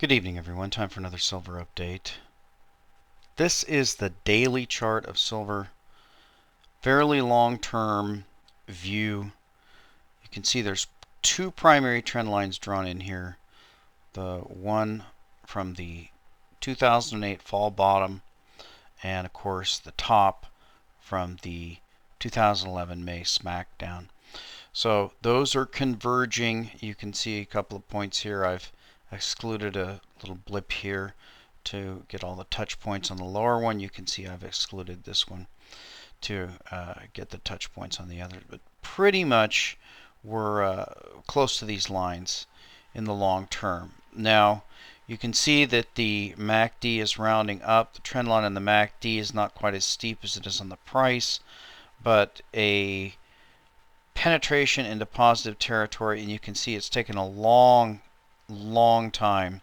Good evening, everyone. Time for another silver update. This is the daily chart of silver. Fairly long-term view. You can see there's two primary trend lines drawn in here. The one from the 2008 fall bottom, and of course the top from the 2011 May smackdown. So those are converging. You can see a couple of points here. I've excluded a little blip here to get all the touch points on the lower one. You can see I've excluded this one to get the touch points on the other. But pretty much we're close to these lines in the long term. Now you can see that the MACD is rounding up. The trend line on the MACD is not quite as steep as it is on the price, but a penetration into positive territory, and you can see it's taken a long time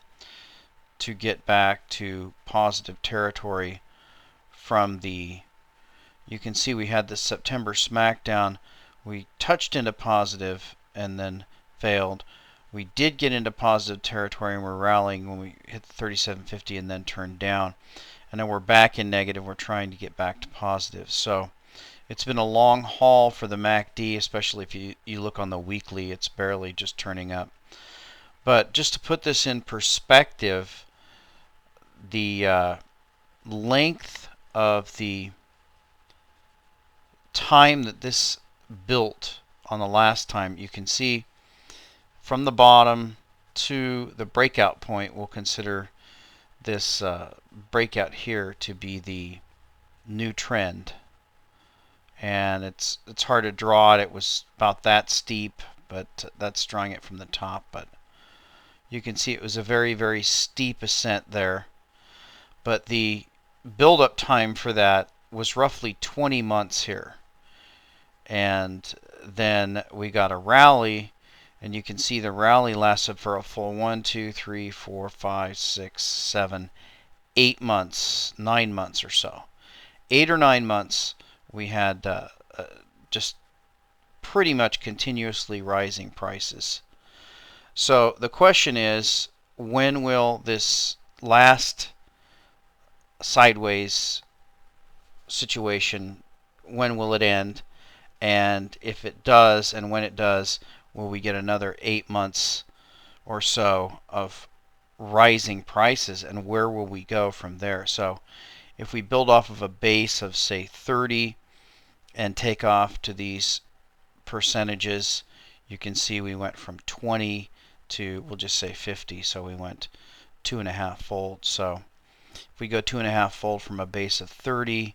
to get back to positive territory from the, you can see we had this September smackdown. We touched into positive and then failed. We did get into positive territory and we're rallying when we hit the 3750 and then turned down. And then we're back in negative. We're trying to get back to positive. So it's been a long haul for the MACD, especially if you look on the weekly. It's barely just turning up. But just to put this in perspective, the length of the time that this built on the last time, you can see from the bottom to the breakout point, we'll consider this breakout here to be the new trend. And it's hard to draw it. It was about that steep, but that's drawing it from the top. But you can see it was a very steep ascent there. But the build-up time for that was roughly 20 months here. And then we got a rally, and you can see the rally lasted for a full 1, 2, 3, 4, 5, 6, 7, 8 months, 9 months or so. 8 or 9 months we had just pretty much continuously rising prices. So the question is, when will this last sideways situation, when will it end? And if it does, and when it does, will we get another 8 months or so of rising prices, and where will we go from there? So if we build off of a base of, say, 30 and take off to these percentages, you can see we went from 20 to, we'll just say 50, so we went 2.5 fold. So if we go 2.5 fold from a base of 30,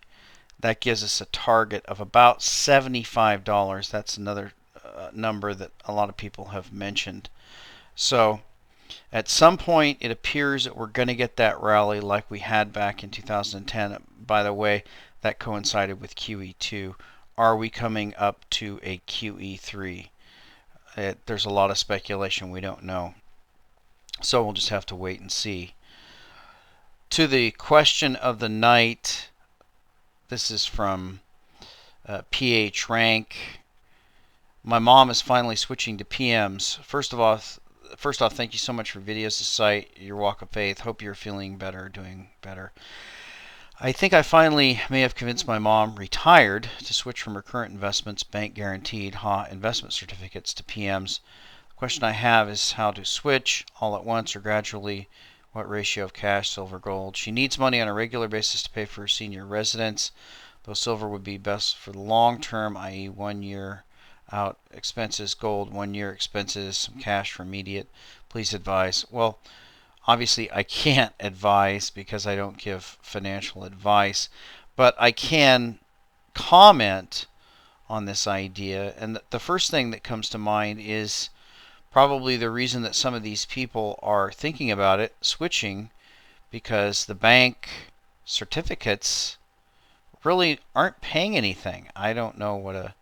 that gives us a target of about $75. That's another number that a lot of people have mentioned. So at some point it appears that we're going to get that rally like we had back in 2010. By the way, that coincided with QE2. Are we coming up to a QE3? There's a lot of speculation. We don't know. So we'll just have to wait and see. To the question of the night, this is from PH Rank. My mom is finally switching to PMs. First off, thank you so much for videos to cite your walk of faith. Hope you're feeling better, doing better. I think I finally may have convinced my mom, retired, to switch from her current investments, bank guaranteed HA investment certificates, to PMs. The question I have is how to switch, all at once or gradually. What ratio of cash, silver, gold? She needs money on a regular basis to pay for her senior residence, though silver would be best for the long term, i.e. 1 year out expenses, gold 1 year expenses, some cash for immediate. Please advise. Well, obviously I can't advise because I don't give financial advice, but I can comment on this idea. And the first thing that comes to mind is probably the reason that some of these people are thinking about it, switching, because the bank certificates really aren't paying anything. I don't know what a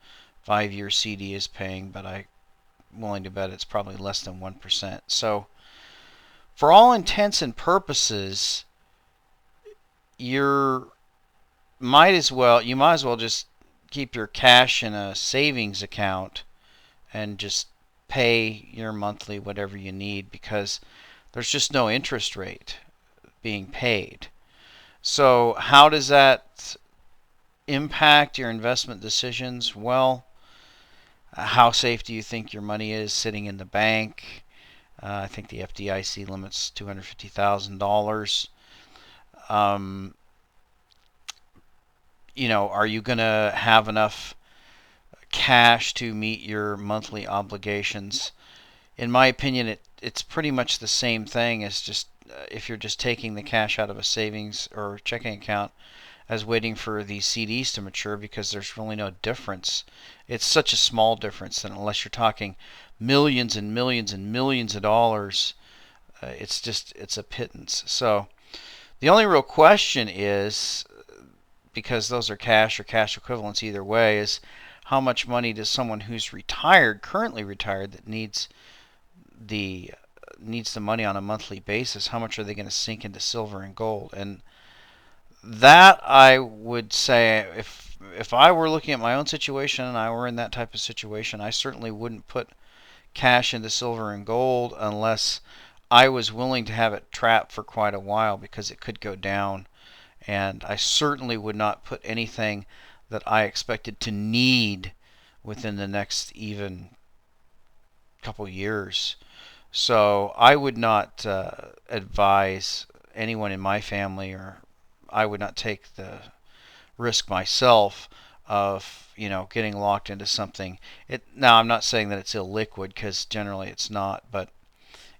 5-year CD is paying, but I'm willing to bet it's probably less than 1%. So for all intents and purposes, you might as well just keep your cash in a savings account and just pay your monthly whatever you need, because There's just no interest rate being paid. So how does that impact your investment decisions? Well, how safe do you think your money is sitting in the bank? I think the FDIC limits $250,000. Are you going to have enough cash to meet your monthly obligations? In my opinion, it's pretty much the same thing as just if you're just taking the cash out of a savings or checking account as waiting for these CDs to mature, because there's really no difference. It's such a small difference that unless you're talking millions and millions and millions of dollars, it's a pittance. So the only real question is, because those are cash or cash equivalents either way, is how much money does someone who's retired, currently retired, that needs the money on a monthly basis, how much are they going to sink into silver and gold? And that, I would say, if I were looking at my own situation and I were in that type of situation, I certainly wouldn't put cash into silver and gold unless I was willing to have it trapped for quite a while, because it could go down. And I certainly would not put anything that I expected to need within the next even couple years. So I would not advise anyone in my family, or I would not take the risk myself of getting locked into something. Now, I'm not saying that it's illiquid, because generally it's not, but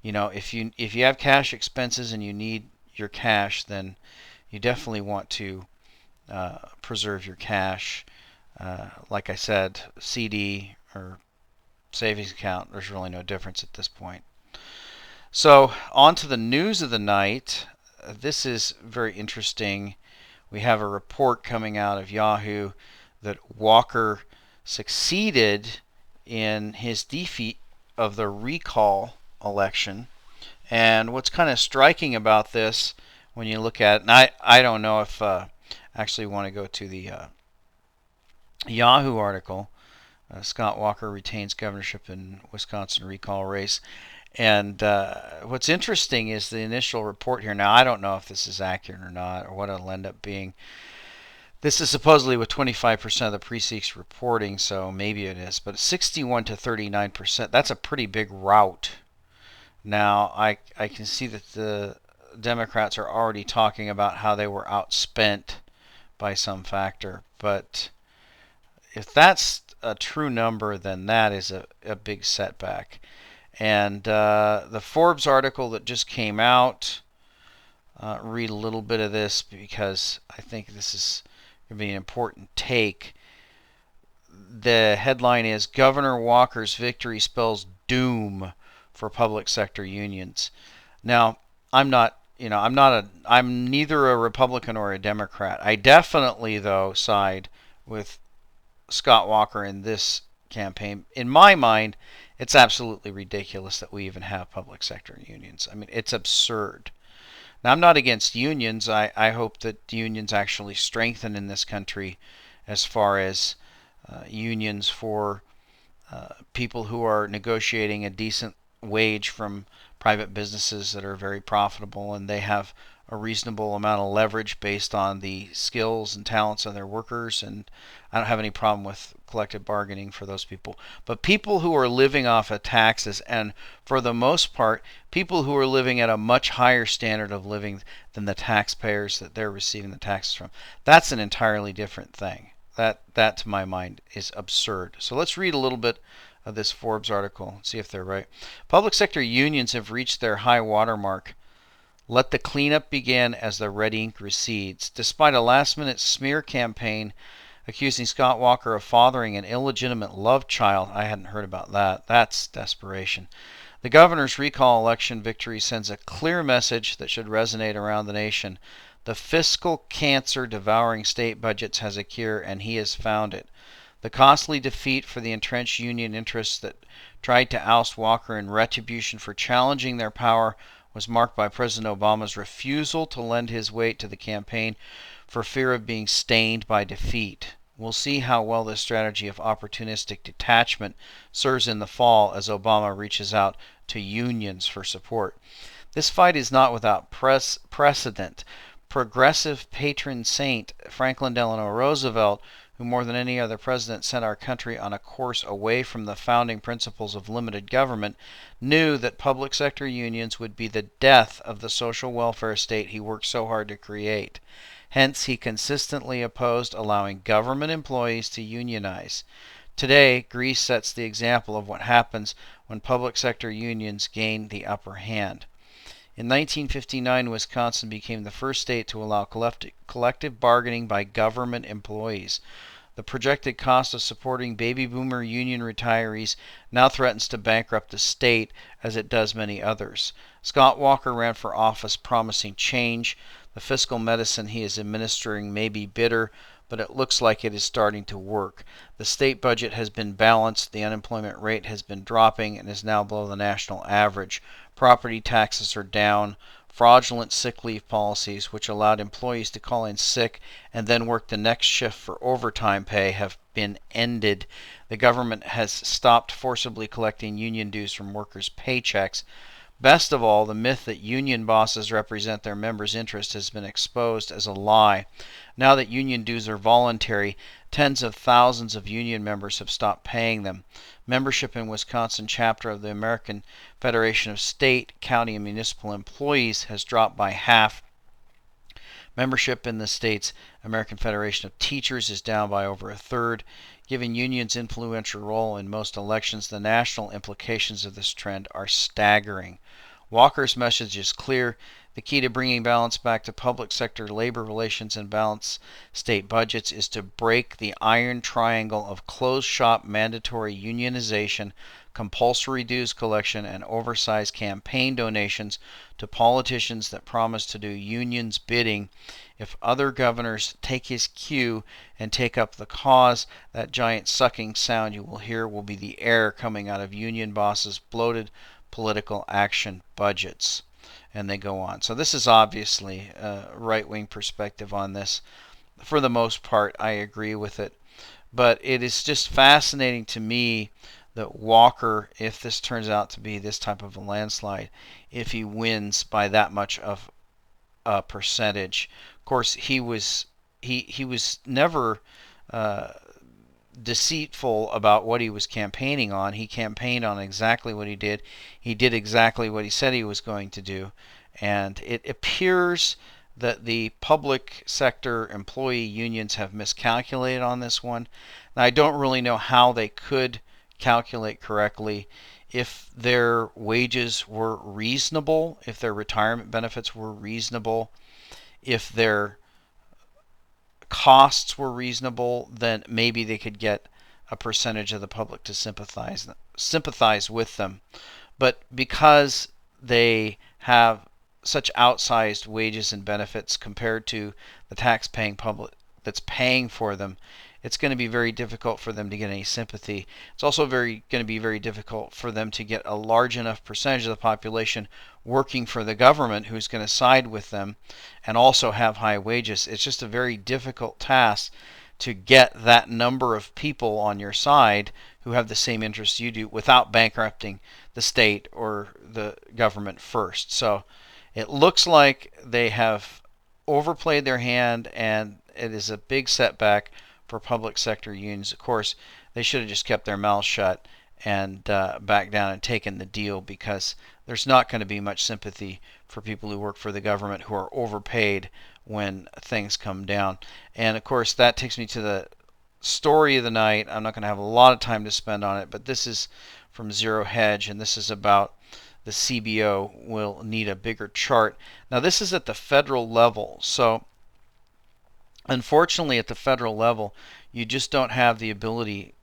if you have cash expenses and you need your cash, then you definitely want to preserve your cash. Like I said, CD or savings account, there's really no difference at this point. So on to the news of the night. This is very interesting. We have a report coming out of Yahoo that Walker succeeded in his defeat of the recall election. And what's kind of striking about this, when you look at it, and I don't know if actually want to go to the Yahoo article, Scott Walker retains governorship in Wisconsin recall race. And what's interesting is the initial report here. Now, I don't know if this is accurate or not, or what it'll end up being. This is supposedly with 25% of the precincts reporting, so maybe it is. But 61 to 39%, that's a pretty big rout. Now, I can see that the Democrats are already talking about how they were outspent by some factor. But if that's a true number, then that is a big setback. And the Forbes article that just came out, read a little bit of this, because I think this is going to be an important take. The headline is, Governor Walker's victory spells doom for public sector unions. Now, I'm neither a Republican or a Democrat. I definitely, though, side with Scott Walker in this campaign. In my mind, it's absolutely ridiculous that we even have public sector unions. I mean, it's absurd. Now, I'm not against unions. I hope that unions actually strengthen in this country, as far as unions for people who are negotiating a decent wage from private businesses that are very profitable, and they have a reasonable amount of leverage based on the skills and talents of their workers. And I don't have any problem with collective bargaining for those people. But people who are living off of taxes, and for the most part, people who are living at a much higher standard of living than the taxpayers that they're receiving the taxes from, that's an entirely different thing. That to my mind is absurd. So let's read a little bit of this Forbes article and see if they're right. Public sector unions have reached their high water mark. Let the cleanup begin as the red ink recedes. Despite a last-minute smear campaign accusing Scott Walker of fathering an illegitimate love child, I hadn't heard about that. That's desperation. The governor's recall election victory sends a clear message that should resonate around the nation. The fiscal cancer devouring state budgets has a cure, and he has found it. The costly defeat for the entrenched union interests that tried to oust Walker in retribution for challenging their power was marked by President Obama's refusal to lend his weight to the campaign for fear of being stained by defeat. We'll see how well this strategy of opportunistic detachment serves in the fall as Obama reaches out to unions for support. This fight is not without precedent. Progressive patron saint Franklin Delano Roosevelt, who more than any other president sent our country on a course away from the founding principles of limited government, knew that public sector unions would be the death of the social welfare state he worked so hard to create. Hence, he consistently opposed allowing government employees to unionize. Today, Greece sets the example of what happens when public sector unions gain the upper hand. In 1959, Wisconsin became the first state to allow collective bargaining by government employees. The projected cost of supporting baby boomer union retirees now threatens to bankrupt the state, as it does many others. Scott Walker ran for office promising change. The fiscal medicine he is administering may be bitter, but it looks like it is starting to work. The state budget has been balanced, the unemployment rate has been dropping and is now below the national average. Property taxes are down. Fraudulent sick leave policies, which allowed employees to call in sick and then work the next shift for overtime pay, have been ended. The government has stopped forcibly collecting union dues from workers' paychecks. Best of all, the myth that union bosses represent their members' interest has been exposed as a lie. Now that union dues are voluntary, tens of thousands of union members have stopped paying them. Membership in Wisconsin chapter of the American Federation of State, County, and Municipal Employees has dropped by half. Membership in the state's American Federation of Teachers is down by over a third. Given unions' influential role in most elections, the national implications of this trend are staggering. Walker's message is clear. The key to bringing balance back to public sector labor relations and balanced state budgets is to break the iron triangle of closed shop mandatory unionization, compulsory dues collection, and oversized campaign donations to politicians that promise to do unions' bidding. If other governors take his cue and take up the cause, that giant sucking sound you will hear will be the air coming out of union bosses' bloated political action budgets. And they go on. So this is obviously a right-wing perspective on this. For the most part, I agree with it. But it is just fascinating to me that Walker, if this turns out to be this type of a landslide, if he wins by that much of a percentage. Of course, he was never deceitful about what he was campaigning on. He campaigned on exactly what he did. He did exactly what he said he was going to do. And it appears that the public sector employee unions have miscalculated on this one. Now, I don't really know how they could calculate correctly. If their wages were reasonable, if their retirement benefits were reasonable, if their costs were reasonable, then maybe they could get a percentage of the public to sympathize with them. But because they have such outsized wages and benefits compared to the tax-paying public that's paying for them, it's going to be very difficult for them to get any sympathy. It's also going to be very difficult for them to get a large enough percentage of the population working for the government who's going to side with them and also have high wages. It's just a very difficult task to get that number of people on your side who have the same interests you do without bankrupting the state or the government first. So it looks like they have overplayed their hand, and it is a big setback for public sector unions. Of course, they should have just kept their mouths shut and backed down and taken the deal, because there's not going to be much sympathy for people who work for the government who are overpaid when things come down. And of course, that takes me to the story of the night. I'm not going to have a lot of time to spend on it, but this is from Zero Hedge, and this is about the CBO will need a bigger chart. Now, this is at the federal level. So unfortunately, at the federal level, you just don't have the ability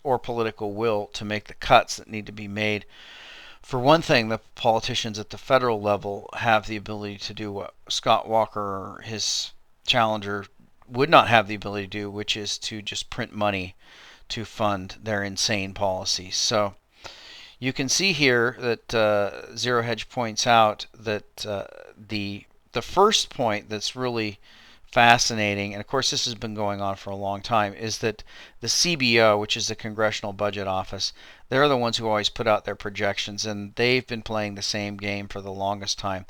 or political will to make the cuts that need to be made. For one thing, the politicians at the federal level have the ability to do what Scott Walker or his challenger would not have the ability to do, which is to just print money to fund their insane policies. So you can see here that Zero Hedge points out that the first point that's really fascinating, and of course this has been going on for a long time, is that the CBO, which is the Congressional Budget Office, they're the ones who always put out their projections, and they've been playing the same game for the longest time.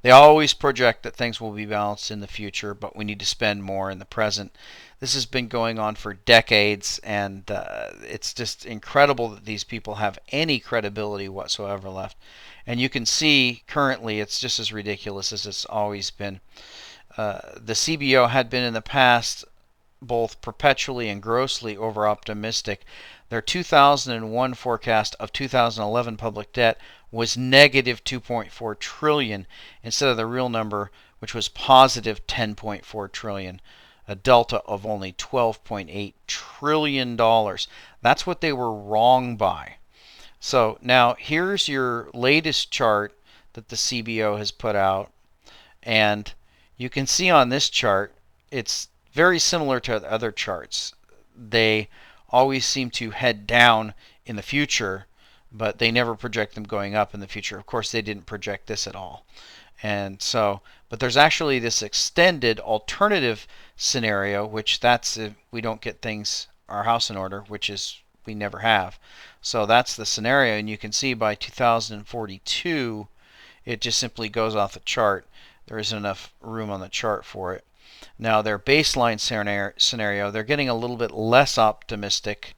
They always project that things will be balanced in the future, but we need to spend more in the present. This has been going on for decades, and it's just incredible that these people have any credibility whatsoever left. And you can see currently it's just as ridiculous as it's always been. The CBO had been in the past both perpetually and grossly over optimistic. Their 2001 forecast of 2011 public debt was negative 2.4 trillion instead of the real number, which was positive 10.4 trillion, a delta of only 12.8 trillion dollars. That's what they were wrong by. So now here's your latest chart that the CBO has put out, and you can see on this chart it's very similar to the other charts. They always seem to head down in the future, but they never project them going up in the future. Of course, they didn't project this at all. And so, but there's actually this extended alternative scenario, which that's if we don't get things, our house in order, which is we never have. So that's the scenario, and you can see by 2042, it just simply goes off the chart. There isn't enough room on the chart for it. Now their baseline scenario, they're getting a little bit less optimistic.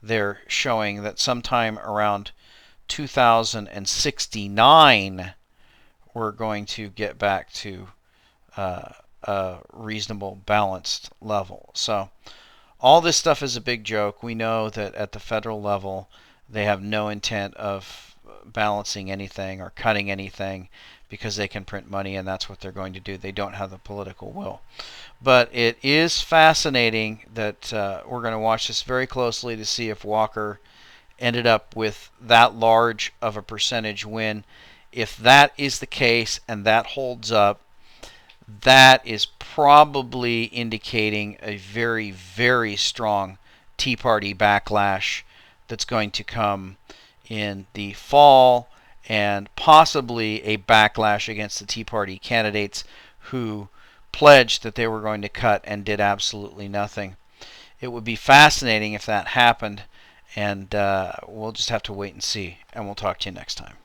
They're showing that sometime around 2069 we're going to get back to a reasonable balanced level. So all this stuff is a big joke. We know that at the federal level they have no intent of balancing anything or cutting anything because they can print money, and that's what they're going to do. They don't have the political will. But it is fascinating that we're going to watch this very closely to see if Walker ended up with that large of a percentage win. If that is the case and that holds up, that is probably indicating a very, very strong Tea Party backlash that's going to come in the fall, and possibly a backlash against the Tea Party candidates who pledged that they were going to cut and did absolutely nothing. It would be fascinating if that happened, and we'll just have to wait and see, and we'll talk to you next time.